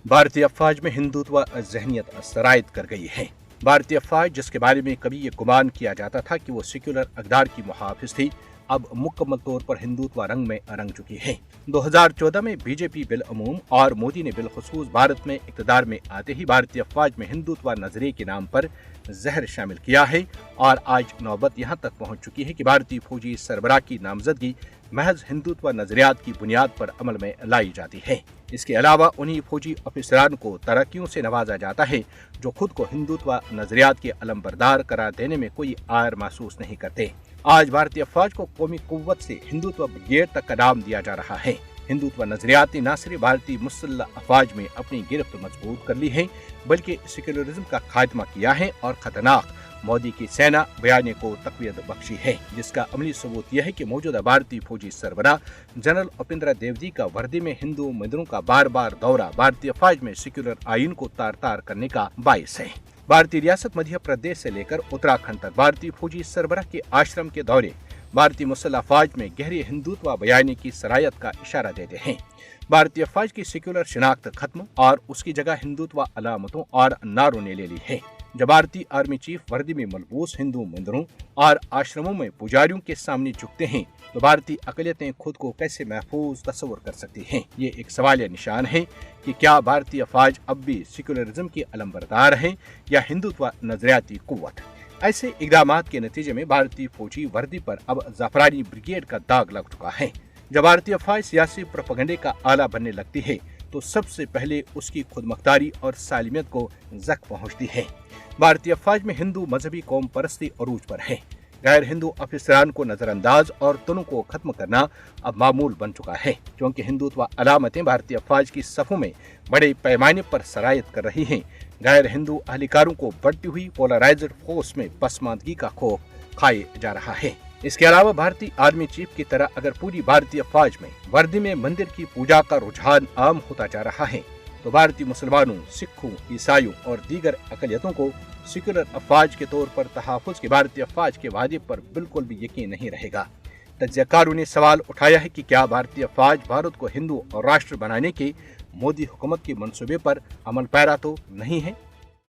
भारतीय अफवाज में हिंदुत्व जहनियत सरायत कर गई है। भारतीय अफवाज, जिसके बारे में कभी ये गुमान किया जाता था कि वो सेक्युलर अक़दार की मुहाफिज थी, अब मुकम्मल तौर पर हिंदुत्व रंग में रंग चुकी है। 2014 में बीजेपी बिलअमूम और मोदी ने बिलखुसूस भारत में इक़्तिदार में आते ही भारतीय अफवाज में हिंदुत्व नजरिए के नाम पर जहर शामिल किया है और आज नौबत यहाँ तक पहुँच चुकी है कि भारतीय फौजी सरबराह की नामजदगी महज हिंदुत्व नजरियात की बुनियाद पर अमल में लाई जाती है। इसके अलावा उन्हीं फौजी अफसरान को तरक्कियों से नवाजा जाता है जो खुद को हिंदुत्व नजरियात के अलमबरदार करार देने में कोई आर महसूस नहीं करते। आज भारतीय अफवाज को कौमी कुव्वत से हिंदुत्व ब्रिगेड तक का नाम दिया जा रहा है। हिंदुत्व नजरियात ने न सिर्फ भारतीय मुसल्लह अफवाज में अपनी गिरफ्त मजबूत कर ली है, बल्कि सेक्युलरिज्म का खात्मा किया है और खतरनाक मोदी की सेना बयाने को तकवीत बख्शी है, जिसका अमली सबूत यह है कि मौजूदा भारतीय फौजी सरबराह जनरल उपेंद्र द्विवेदी का वर्दी में हिंदू मंदिरों का बार बार दौरा भारतीय अफवाज में सेक्युलर आइन को तार तार करने का बायस है। भारतीय रियासत मध्य प्रदेश से लेकर उत्तराखंड तक भारतीय फौजी सरबराह के आश्रम के दौरे भारतीय मुसल्लह अफवाज में गहरे हिंदुत्व बयानी की सरायत का इशारा देते हैं। भारतीय अफवाज की सेक्युलर शिनाख्त खत्म और उसकी जगह हिंदुत्व अलामतों और नारों ने ले ली है। जब भारतीय आर्मी चीफ वर्दी में मलबूस हिंदू मंदिरों और आश्रमों में पुजारियों के सामने झुकते हैं तो भारतीय अक़लियतें खुद को कैसे महफूज तस्वर कर सकती हैं। ये एक सवालिया निशान है कि क्या भारतीय अफवाज अब भी सेक्युलरिज्म के अलमबरदार हैं या हिंदुत्व नजरियाती कुव्वत। ऐसे इक़दामात के नतीजे में भारतीय फौजी वर्दी पर अब ज़ाफ़रानी ब्रिगेड का दाग लग चुका है। जब भारतीय अफवाज सियासी प्रोपेगेंडे का आला बनने लगती है तो सबसे पहले उसकी खुदमुख्तारी और सालिमियत को जख्म पहुंचती है। भारतीय अफवाज में हिंदू मजहबी कौम परस्ती अरूज पर है। गैर हिंदू अफसरान को नजरअंदाज और तनों को खत्म करना अब मामूल बन चुका है, क्योंकि हिंदुत्व अलामतें भारतीय अफवाज की सफ़ों में बड़े पैमाने पर सरायत कर रही हैं। गैर हिंदू अहलकारों को बढ़ती हुई पोलराइज्ड फोर्स में पसमानदगी का खौफ खाए जा रहा है। इसके अलावा भारतीय आर्मी चीफ की तरह अगर पूरी भारतीय अफवाज में वर्दी में मंदिर की पूजा का रुझान आम होता जा रहा है तो भारतीय मुसलमानों, सिखों, ईसाइयों और दीगर अक़लियतों को सेक्युलर अफवाज के तौर पर तहफ़्फ़ुज़ के भारतीय अफवाज के वादे पर बिल्कुल भी यकीन नहीं रहेगा। तज्ज़ियाकारों ने सवाल उठाया है कि क्या भारतीय अफवाज भारत को हिंदू और राष्ट्र बनाने के मोदी हुकूमत के मंसूबे पर अमल पैरा तो नहीं है।